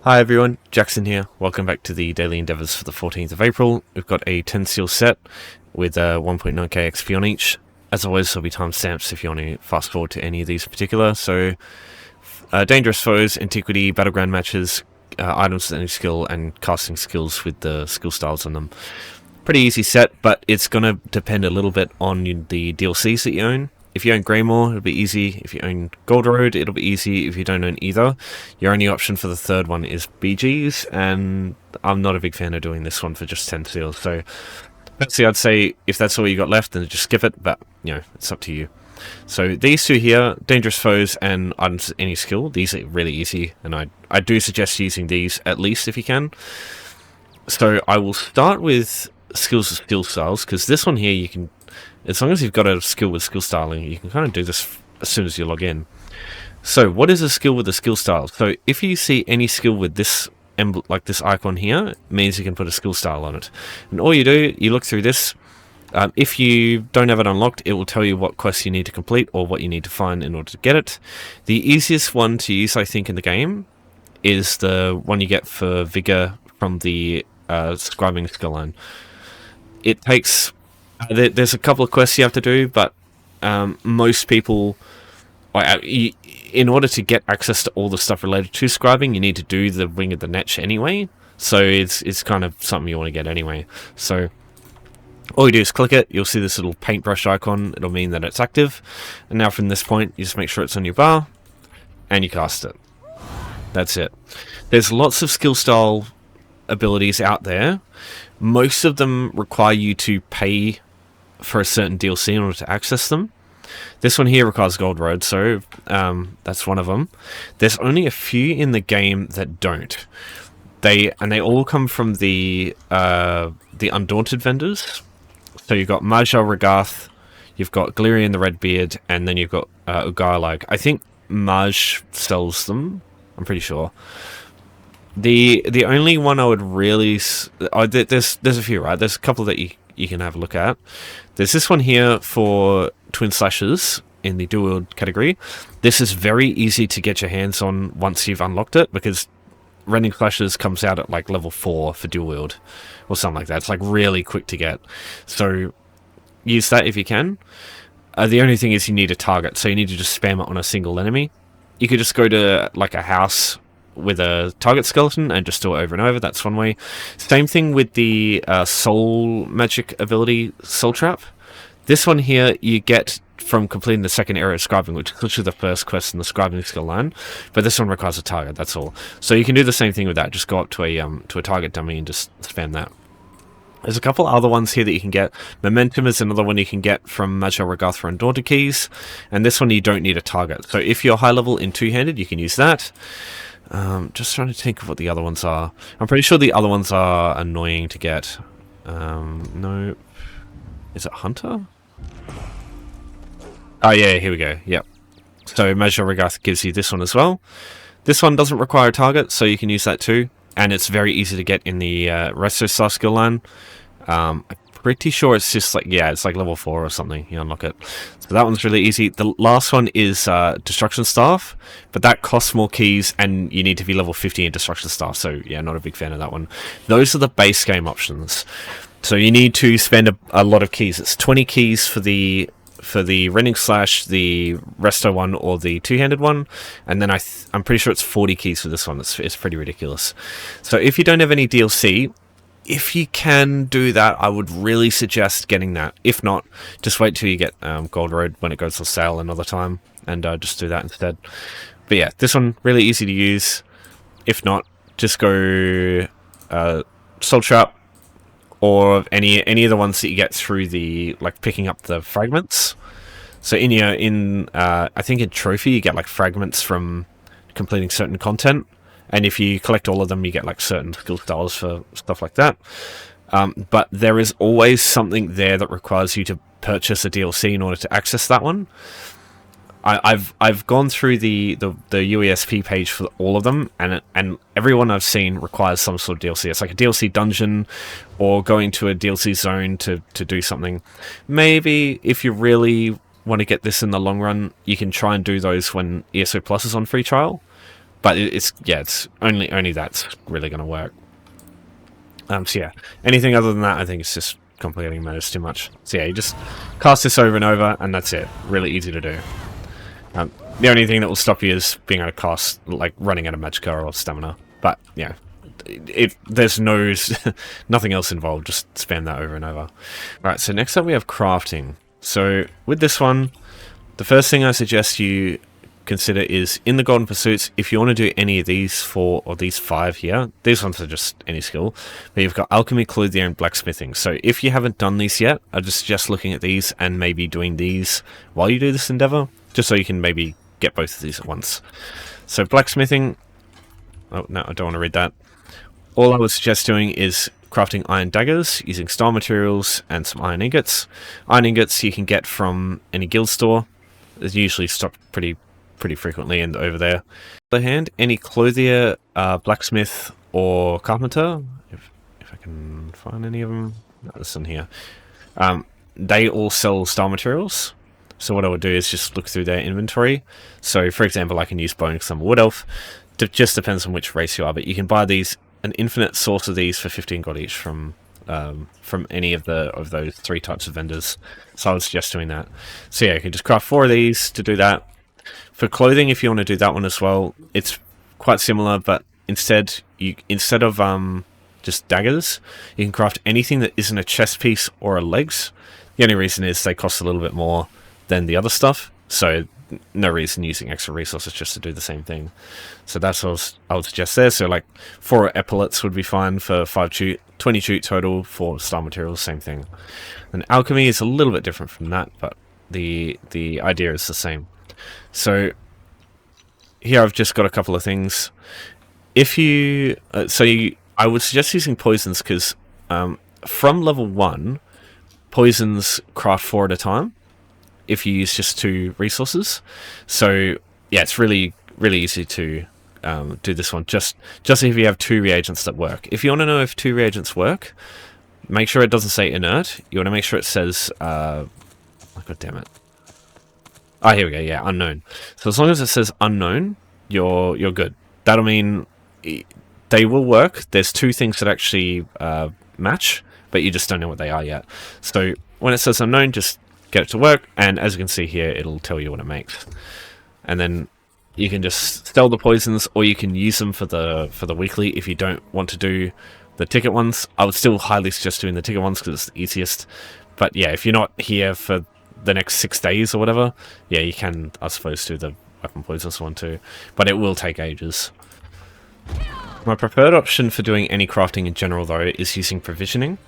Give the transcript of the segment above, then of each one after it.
Hi everyone, Jackson here. Welcome back to the daily endeavours for the 14th of April. We've got a 10 seal set with 1.9k XP on each. As always, there'll be timestamps if you want to fast forward to any of these particular. So, dangerous foes, Antiquity, Battleground matches, items with any skill, and casting skills with the skill styles on them. Pretty easy set, but it's going to depend a little bit on the DLCs that you own. If you own Greymoor, it'll be easy. If you own Gold Road, it'll be easy. If you don't own either, your only option for the third one is BGs, and I'm not a big fan of doing this one for just 10 seals. So, personally, I'd say if that's all you got left, then just skip it, but, you know, it's up to you. So, these two here, Dangerous Foes and Items with Any Skill, these are really easy, and I do suggest using these at least if you can. So, I will start with Skills with Skill Styles, because this one here you can, as long as you've got a skill with skill styling, you can kind of do this as soon as you log in. So what is a skill with a skill style? So if you see any skill with this like this icon here, it means you can put a skill style on it. And all you do, you look through this. If you don't have it unlocked, it will tell you what quests you need to complete or what you need to find in order to get it. The easiest one to use, I think, in the game is the one you get for Vigor from the scribing skill line. It takes... there's a couple of quests you have to do, but most people, in order to get access to all the stuff related to scribing, you need to do the Wing of the Netch anyway. So it's kind of something you want to get anyway. So all you do is click it. You'll see this little paintbrush icon. It'll mean that it's active. And now from this point, you just make sure it's on your bar, and you cast it. That's it. There's lots of skill style abilities out there. Most of them require you to pay for a certain DLC in order to access them. This one here requires Gold Road, so that's one of them. There's only a few in the game that don't. They all come from the Undaunted vendors. So you've got Major Regath, you've got Glirian the Redbeard, and then you've got Ugarlag. I think Maj sells them. I'm pretty sure. The only one I would really... there's a few, right? There's a couple that you can have a look at. There's this one here for Twin Slashes in the dual wield category. This is very easy to get your hands on once you've unlocked it, because Rending Slashes comes out at like level 4 for dual wield or something like that. It's like really quick to get. So use that if you can. The only thing is you need a target, so you need to just spam it on a single enemy. You could just go to like a house with a target skeleton and just do it over and over. That's one way. Same thing with the soul magic ability, Soul Trap. This one here you get from completing the second area of scribing, which is literally the first quest in the scribing skill line, but this one requires a target, that's all. So you can do the same thing with that, just go up to a target dummy and just spam that. There's a couple other ones here that you can get. Momentum is another one you can get from Major Regath for Undaunted keys, and this one you don't need a target. So if you're high level in two-handed, you can use that. Just trying to think of what the other ones are. I'm pretty sure the other ones are annoying to get. No. Is it Hunter? Oh yeah, here we go. Yep. So Major Regath gives you this one as well. This one doesn't require a target, so you can use that too. And it's very easy to get in the Resto Star skill line. I'm pretty sure it's just like, yeah, it's like level 4 or something. You unlock it. So that one's really easy. The last one is Destruction Staff, but that costs more keys and you need to be level 50 in Destruction Staff. So yeah, not a big fan of that one. Those are the base game options. So you need to spend a lot of keys. It's 20 keys for the Rending Slash, the Resto one, or the two-handed one, and then I'm pretty sure it's 40 keys for this one. It's pretty ridiculous. So if you don't have any DLC, if you can do that, I would really suggest getting that. If not, just wait till you get Gold Road when it goes on sale another time, and just do that instead. But yeah, this one, really easy to use. If not, just go Soul Trap, or any of the ones that you get through the, like, picking up the fragments. So I think in Trophy you get like fragments from completing certain content, and if you collect all of them you get like certain skill styles for stuff like that. But there is always something there that requires you to purchase a DLC in order to access that one. I've gone through the UESP page for all of them, and everyone I've seen requires some sort of DLC. It's like a DLC dungeon, or going to a DLC zone to do something. Maybe if you really want to get this in the long run, you can try and do those when ESO Plus is on free trial. But it's only that's really going to work. So yeah, anything other than that, I think it's just complicating matters too much. So yeah, you just cast this over and over, and that's it. Really easy to do. The only thing that will stop you is being able to cast, like running out of magicka or stamina. But yeah, if there's nothing else involved, just spam that over and over. Alright, so next up we have crafting. So with this one, the first thing I suggest you consider is in the Golden Pursuits, if you want to do any of these 4 or these 5 here, these ones are just any skill, but you've got Alchemy, Clothier, and Blacksmithing. So if you haven't done these yet, I just suggest looking at these and maybe doing these while you do this endeavor, just so you can maybe get both of these at once. So Blacksmithing, oh no, I don't want to read that. All I would suggest doing is crafting iron daggers using style materials and some iron ingots. Iron ingots you can get from any guild store. There's usually stocked pretty frequently and over there. On the other hand, any clothier, blacksmith, or carpenter, if I can find any of them, no, this one here, they all sell style materials. So what I would do is just look through their inventory. So for example, I can use bone because I'm a wood elf. It just depends on which race you are, but you can buy these, an infinite source of these for 15 gold each from any of those 3 types of vendors. So I would suggest doing that. So yeah, you can just craft 4 of these to do that. For clothing, if you want to do that one as well, it's quite similar, but instead of just daggers, you can craft anything that isn't a chest piece or a legs. The only reason is they cost a little bit more than the other stuff, so no reason using extra resources just to do the same thing. So that's what I would suggest there. So like 4 epaulets would be fine for 5 jute, 20 jute total for style materials, same thing. And alchemy is a little bit different from that, but the idea is the same. So here I've just got a couple of things. If you I would suggest using poisons because from level 1, poisons craft 4 at a time if you use just 2 resources. So yeah, it's really easy to do this one just if you have 2 reagents that work. If you want to know if 2 reagents work, make sure it doesn't say inert. You want to make sure it says oh, god damn it. Oh, here we go. Yeah, unknown. So as long as it says unknown, you're good. That'll mean they will work. There's 2 things that actually match, but you just don't know what they are yet. So when it says unknown, just get it to work, and as you can see here, it'll tell you what it makes. And then you can just sell the poisons, or you can use them for the weekly if you don't want to do the ticket ones. I would still highly suggest doing the ticket ones because it's the easiest. But yeah, if you're not here for the next 6 days or whatever, yeah, you can, I suppose, do the weapon poisons one too, but it will take ages. My preferred option for doing any crafting in general though is using provisioning.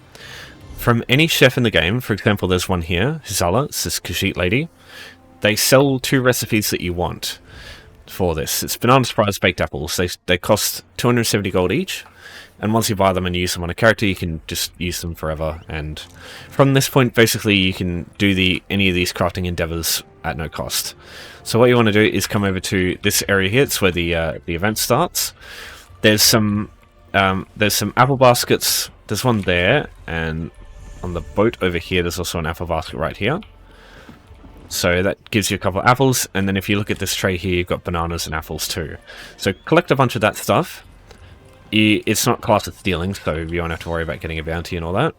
From any chef in the game, for example there's one here, Hizala, it's this Khajiit lady, they sell 2 recipes that you want for this. It's banana surprise baked apples. They cost 270 gold each, and once you buy them and use them on a character, you can just use them forever. And from this point, basically, you can do any of these crafting endeavors at no cost. So what you want to do is come over to this area here. It's where the event starts. There's some apple baskets. There's one there, and on the boat over here, there's also an apple basket right here. So that gives you a couple of apples, and then if you look at this tray here, you've got bananas and apples too. So collect a bunch of that stuff. It's not classed as stealing, so you don't have to worry about getting a bounty and all that.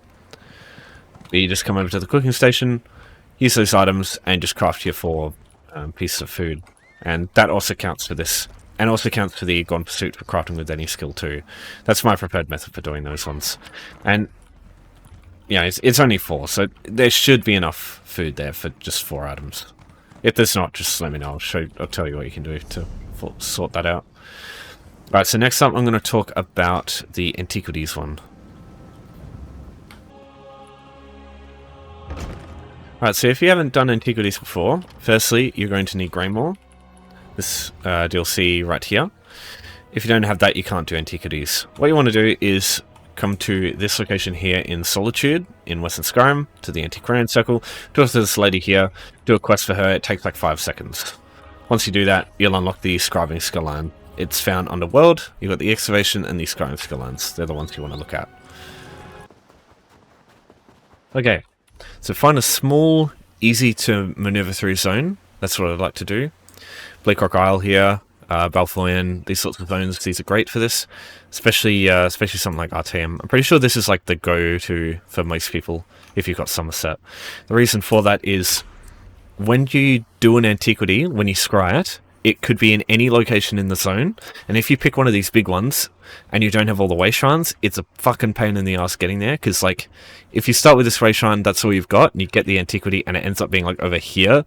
But you just come over to the cooking station, use those items, and just craft your 4 pieces of food. And that also counts for this, and also counts for the Golden Pursuit for crafting with any skill too. That's my preferred method for doing those ones. And yeah, it's only 4, so there should be enough food there for just 4 items. If there's not, just let me know. I'll tell you what you can do to sort that out. Right, so next up I'm going to talk about the Antiquities one. Right, so if you haven't done Antiquities before, firstly you're going to need Greymoor, this DLC right here. If you don't have that, you can't do Antiquities. What you want to do is come to this location here in Solitude, in Western Skyrim, to the Antiquarian Circle, talk to this lady here, do a quest for her. It takes like 5 seconds. Once you do that, you'll unlock the Scribing Skill line. It's found underworld. You've got the Excavation and the Scribing Skill lines. They're the ones you want to look at. Okay, so find a small, easy to maneuver through zone. That's what I'd like to do. Bleak Rock Isle here. Balfoyan, these sorts of zones, these are great for this, especially something like RTM. I'm pretty sure this is like the go-to for most people if you've got Somerset. The reason for that is when you do an antiquity, when you scry it, it could be in any location in the zone, and if you pick one of these big ones and you don't have all the way shrines, it's a fucking pain in the ass getting there, because like if you start with this way shrine, that's all you've got, and you get the antiquity and it ends up being like over here,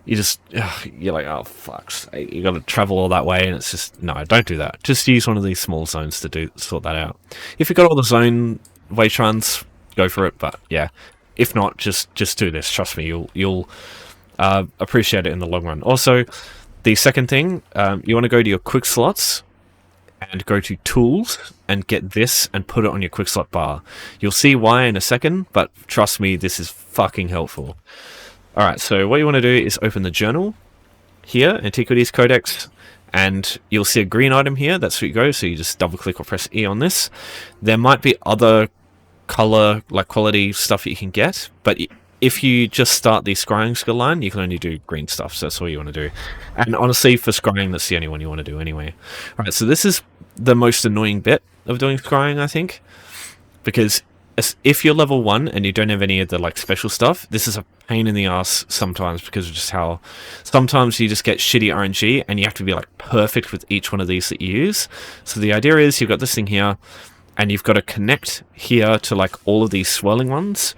you're like, oh fucks, you gotta travel all that way, and it's just, no, don't do that. Just use one of these small zones to sort that out. If you've got all the zone way shrines, go for it, but yeah, if not, just do this. Trust me, you'll appreciate it in the long run. Also, the second thing, you want to go to your quick slots and go to tools and get this and put it on your quick slot bar. You'll see why in a second, but trust me, this is fucking helpful. Alright, so what you want to do is open the journal here, Antiquities Codex, and you'll see a green item here. That's where you go, so you just double click or press E on this. There might be other color, like quality stuff that you can get, but if you just start the scrying skill line, you can only do green stuff, so that's all you want to do. And honestly, for scrying, that's the only one you want to do anyway. Alright, so this is the most annoying bit of doing scrying, I think, because if you're level 1 and you don't have any of the like special stuff, this is a pain in the ass sometimes, because of just how sometimes you just get shitty RNG and you have to be like perfect with each one of these that you use. So the idea is you've got this thing here, and you've got to connect here to like all of these swirling ones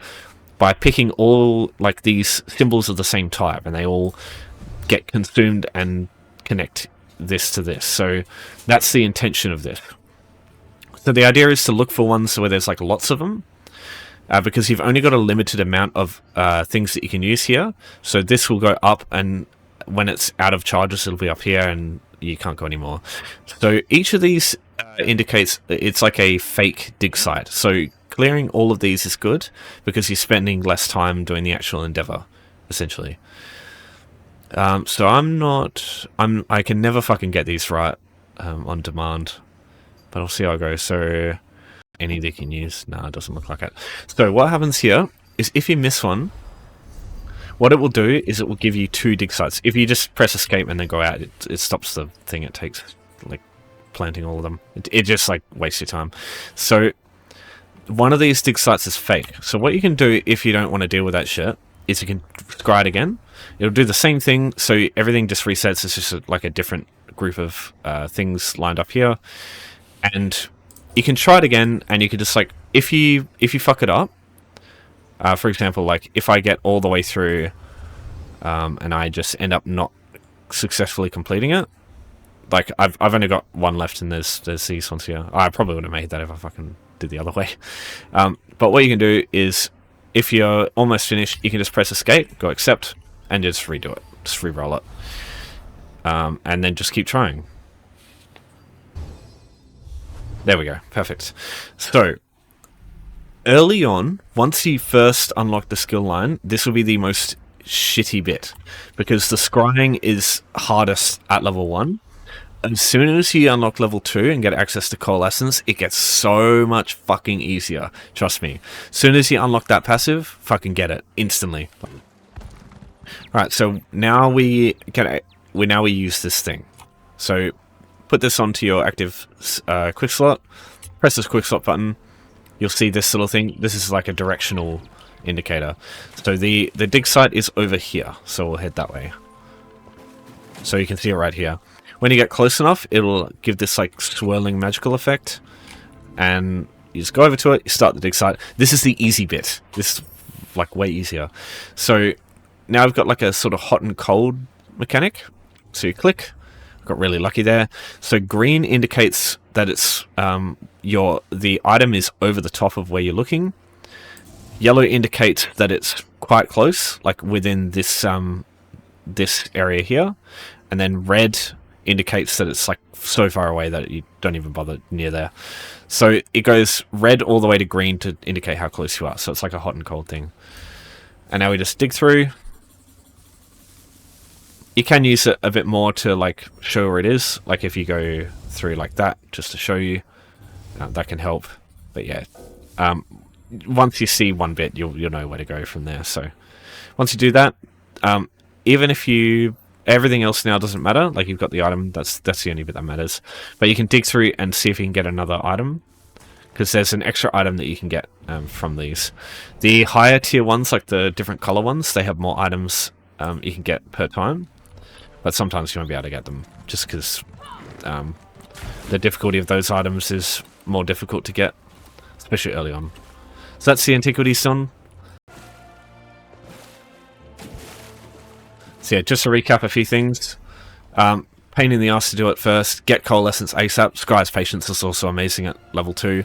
by picking all like these symbols of the same type, and they all get consumed and connect this to this. So that's the intention of this. So the idea is to look for ones where there's like lots of them, because you've only got a limited amount of things that you can use here. So this will go up, and when it's out of charges, it'll be up here, and you can't go anymore. So each of these indicates it's like a fake dig site. So clearing all of these is good, because you're spending less time doing the actual endeavor, essentially. So I can never fucking get these right on demand, but I'll see how I go. So any they can use, nah, it doesn't look like it. So what happens here is if you miss one, what it will do is it will give you 2 dig sites. If you just press escape and then go out, it stops the thing it takes, like planting all of them. It just like wastes your time. So one of these dig sites is fake. So what you can do if you don't want to deal with that shit is you can scry it again. It'll do the same thing, so everything just resets. It's just like a different group of things lined up here, and you can try it again. And you can just like, if you fuck it up, for example, like if I get all the way through and I just end up not successfully completing it, like I've only got one left, and there's these ones here. I probably would have made that if I fucking did the other way. But what you can do is, if you're almost finished, you can just press escape, go accept, and just redo it. Just re-roll it. And then just keep trying. There we go. Perfect. So, early on, once you first unlock the skill line, this will be the most shitty bit, because the scrying is hardest at level 1. As soon as you unlock level 2 and get access to Coalescence, it gets so much fucking easier. Trust me. As soon as you unlock that passive, fucking get it instantly. Alright, so now we use this thing. So put this onto your active quick slot. Press this quick slot button. You'll see this little thing. This is like a directional indicator. So the dig site is over here. So we'll head that way. So you can see it right here. When you get close enough, it'll give this like swirling magical effect, and you just go over to it, you start the dig site. This is the easy bit. This is like way easier. So now I've got like a sort of hot and cold mechanic. So you click, got really lucky there. So green indicates that it's the item is over the top of where you're looking. Yellow indicates that it's quite close, like within this this area here, and then red indicates that it's like so far away that you don't even bother near there. So it goes red all the way to green to indicate how close you are. So it's like a hot and cold thing. And now we just dig through. You can use it a bit more to like show where it is. Like if you go through like that, just to show you, that can help. But yeah, once you see one bit, you'll know where to go from there. So once you do that, even if you Everything else now doesn't matter. Like, you've got the item, that's the only bit that matters. But you can dig through and see if you can get another item, because there's an extra item that you can get from these. The higher tier ones, like the different color ones, they have more items you can get per time. But sometimes you won't be able to get them, just because the difficulty of those items is more difficult to get, especially early on. So that's the Antiquities done. So yeah, just to recap a few things. Pain in the ass to do it first. Get Coalescence ASAP. Scry's Patience is also amazing at level 2.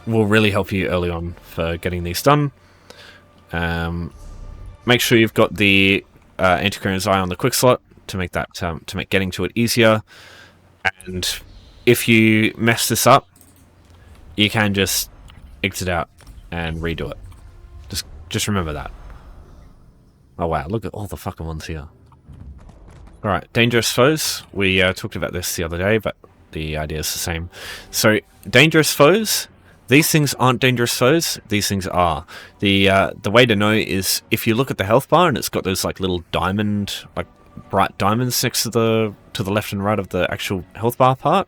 Will really help you early on for getting these done. Make sure you've got the Antiquarian's Eye on the quick slot to make that to make getting to it easier. And if you mess this up, you can just exit out and redo it. Just remember that. Oh wow, look at all the fucking ones here. Alright, dangerous foes. We talked about this the other day, but the idea is the same. So, dangerous foes, these things aren't dangerous foes, these things are. The way to know is if you look at the health bar and it's got those like little diamond, like bright diamonds next to the left and right of the actual health bar part,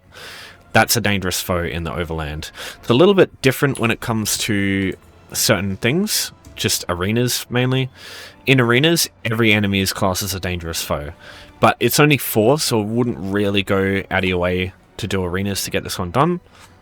that's a dangerous foe in the overland. It's a little bit different when it comes to certain things, just arenas mainly. In arenas, every enemy is classed as a dangerous foe, but it's only 4, so it wouldn't really go out of your way to do arenas to get this one done,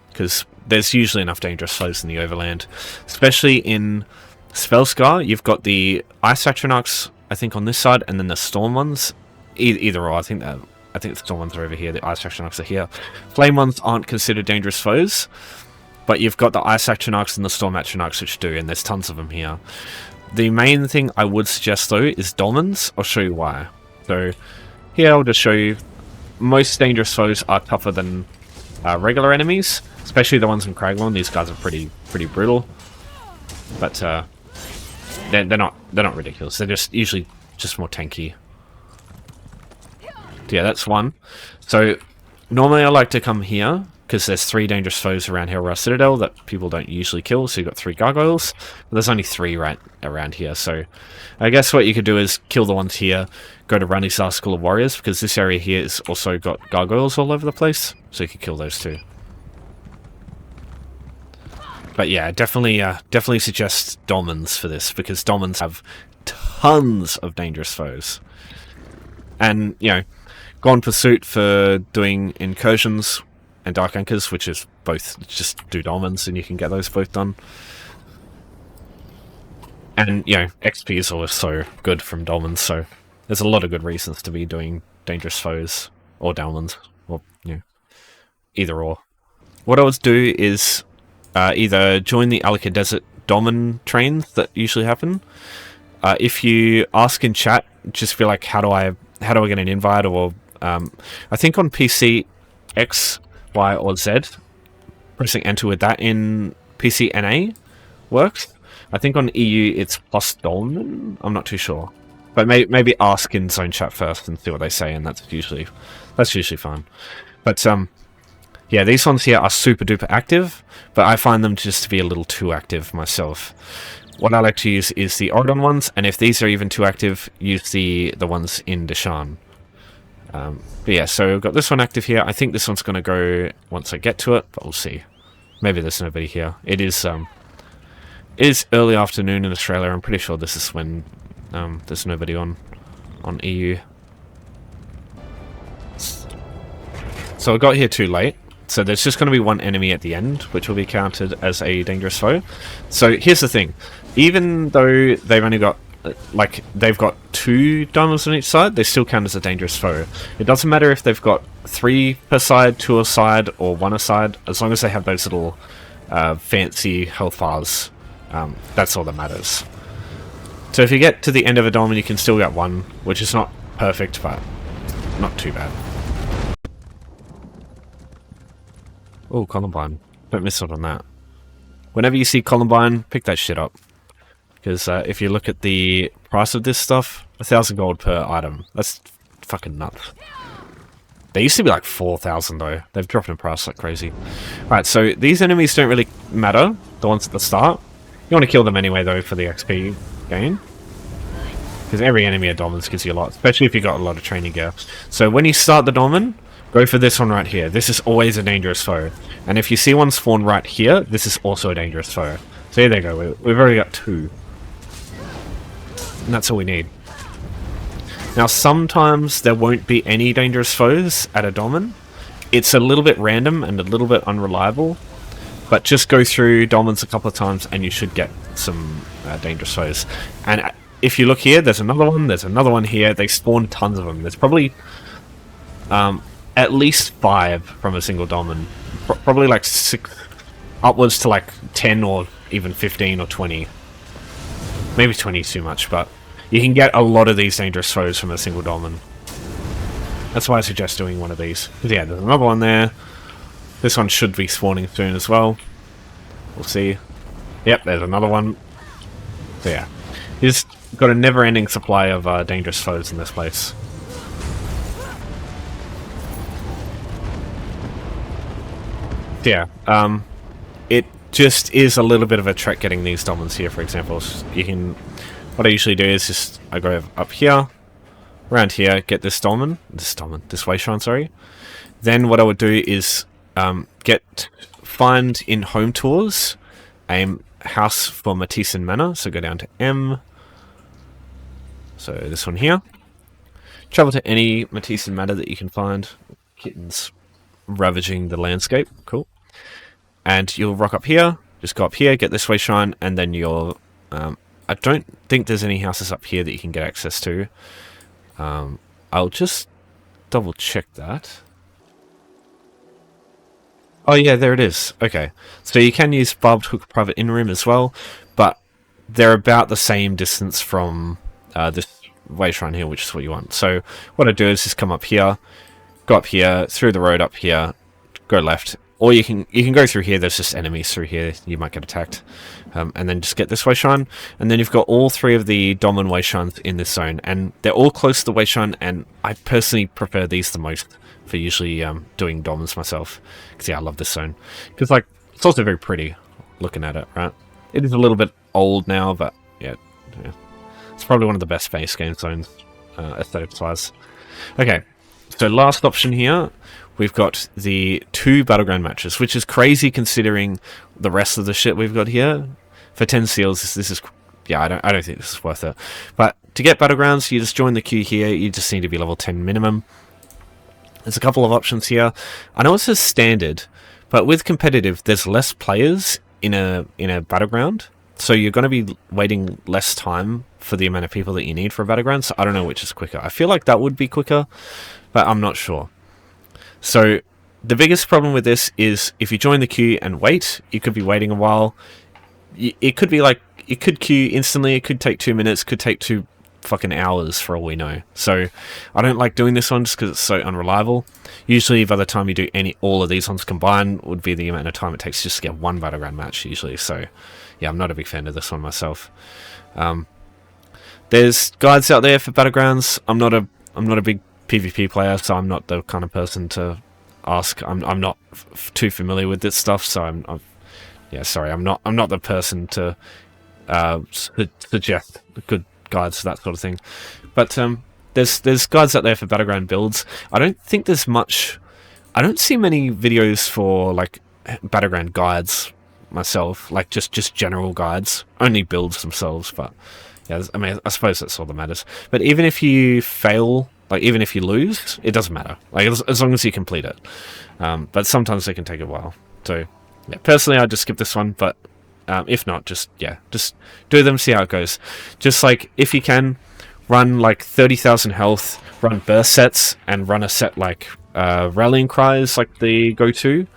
because there's usually enough dangerous foes in the overland. Especially in Spellscar, you've got the Ice Atronachs, I think, on this side, and then the Storm ones. Either or, I think the Storm ones are over here, the Ice Atronachs are here. Flame ones aren't considered dangerous foes, but you've got the Ice Atronachs and the Storm Atronachs which do, and there's tons of them here. The main thing I would suggest though is Dolmens. I'll show you why. So here I'll just show you most dangerous foes are tougher than regular enemies, especially the ones in Craglorn. These guys are pretty brutal, but they're not ridiculous. They're just usually just more tanky. Yeah, that's one. So normally I like to come here because there's 3 dangerous foes around Hellra Citadel that people don't usually kill, so you've got 3 gargoyles. But there's only 3 right around here, so I guess what you could do is kill the ones here, go to Ranizar School of Warriors, because this area here has also got gargoyles all over the place, so you could kill those too. But yeah, definitely suggest Dolmens for this, because Dolmens have tons of dangerous foes. And, you know, Gone Pursuit for doing incursions and Dark Anchors, which is both just do Dolmens and you can get those both done. And, you know, XP is always so good from Dolmens, so there's a lot of good reasons to be doing dangerous foes or Dolmens, or, you know, either or. What I would do is either join the Alika Desert Dolmen trains that usually happen. If you ask in chat, just be like, how do I get an invite? Or I think on PC, X, Y, or Z, pressing enter with that in PC NA works. I think on EU it's plus Dolmen. I'm not too sure, but maybe ask in zone chat first and see what they say, and that's usually fine. But yeah, these ones here are super duper active, but I find them just to be a little too active myself. What I like to use is the Oridon ones, and if these are even too active, use the ones in Deshaan. But yeah, so we've got this one active here. I think this one's going to go once I get to it, but we'll see. Maybe there's nobody here. It is early afternoon in Australia. I'm pretty sure this is when there's nobody on EU. So I got here too late. So there's just going to be one enemy at the end, which will be counted as a dangerous foe. So here's the thing. Even though they've only got, like, they've got 2 diamonds on each side, they still count as a dangerous foe. It doesn't matter if they've got 3 per side, 2 a side, or 1 a side, as long as they have those little fancy health bars. That's all that matters. So if you get to the end of a diamond, you can still get 1, which is not perfect, but not too bad. Oh, Columbine. Don't miss out on that. Whenever you see Columbine, pick that shit up. Because if you look at the price of this stuff, 1,000 gold per item. That's fucking nuts. They used to be like 4,000 though. They've dropped in price like crazy. Right, so these enemies don't really matter. The ones at the start. You want to kill them anyway though for the XP gain. because every enemy at Domins gives you a lot, especially if you got a lot of training gear. So when you start the Domin, go for this one right here. This is always a dangerous foe. And if you see one spawn right here, this is also a dangerous foe. So here they go, we've already got 2. And that's all we need. Now sometimes there won't be any dangerous foes at a Domin. It's a little bit random and a little bit unreliable. But just go through Domins a couple of times and you should get some dangerous foes. And if you look here, there's another one here. They spawn tons of them. There's probably at least 5 from a single Domin. Probably like 6, upwards to like 10 or even 15 or 20. Maybe 20 is too much, but you can get a lot of these dangerous foes from a single Domin. That's why I suggest doing one of these. Because yeah, there's another one there. This one should be spawning soon as well. We'll see. Yep, there's another one. So yeah, you've got a never-ending supply of dangerous foes in this place. So yeah, it just is a little bit of a trek getting these Domins here, for example. You can... What I usually do is just... I go up here, around here, get this Domin, this way shrine, sorry. Then what I would do is... find in home tours a house for Mathiisen Manor, so go down to M, so this one here, travel to any Mathiisen Manor that you can find. Kittens ravaging the landscape, cool, and you'll rock up here, just go up here, get this way shrine, and then you'll I don't think there's any houses up here that you can get access to. I'll just double check that. Oh yeah, there it is. Okay, so you can use Barbed Hook Private Inn Room as well, but they're about the same distance from this way shrine here, which is what you want. So what I do is just come up here, go up here, through the road up here, go left, or you can go through here. There's just enemies through here. You might get attacked, and then just get this way shrine, and then you've got all 3 of the Domin way shrines in this zone, and they're all close to the way shrine. And I personally prefer these the most for usually doing Domins myself, because yeah, I love this zone, because like it's also very pretty looking at it, right? It is a little bit old now, but yeah, it's probably one of the best face game zones aesthetics wise. Okay, so last option here, we've got the 2 Battleground matches, which is crazy considering the rest of the shit we've got here. For 10 seals, this is yeah, I don't think this is worth it. But to get Battlegrounds, you just join the queue here. You just need to be level 10 minimum. There's a couple of options here. I know it says standard, but with competitive, there's less players in a Battleground, so you're going to be waiting less time for the amount of people that you need for a Battleground, so I don't know which is quicker. I feel like that would be quicker, but I'm not sure. So the biggest problem with this is if you join the queue and wait, you could be waiting a while. It could be like, it could queue instantly, it could take 2 minutes, could take 2 fucking hours for all we know. So I don't like doing this one just because it's so unreliable. Usually by the time you do all of these ones combined would be the amount of time it takes just to get one Battleground match usually. So yeah, I'm not a big fan of this one myself. There's guides out there for Battlegrounds. I'm not a big PvP player, so I'm not the kind of person to ask. I'm not too familiar with this stuff, so I'm not the person to suggest good guides for that sort of thing. But there's guides out there for Battleground builds. I don't think there's much. I don't see many videos for like Battleground guides myself, like just general guides, only builds themselves. But yeah, I mean, I suppose that's all that matters. But even if you fail, like even if you lose, it doesn't matter. Like as long as you complete it. But sometimes they can take a while. So yeah, personally, I just skip this one. But if not, just do them, see how it goes. Just like if you can, run like 30,000 health, run burst sets, and run a set like rallying cries, like the go-to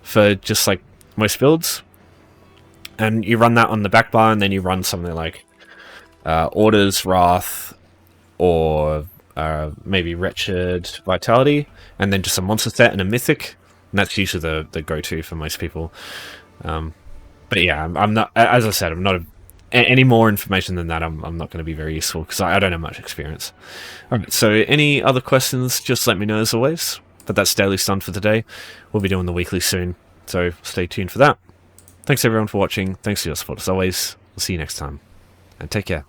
for just like most builds. And you run that on the back bar, and then you run something like Orders, Wrath, or maybe Wretched Vitality, and then just a monster set and a mythic. And that's usually the go-to for most people. But yeah, I'm not, as I said, I'm not any more information than that. I'm not going to be very useful because I don't have much experience. Alright, so any other questions, just let me know as always. But that's Daily Stun for today. We'll be doing the weekly soon, so stay tuned for that. Thanks everyone for watching. Thanks for your support as always. We'll see you next time, and take care.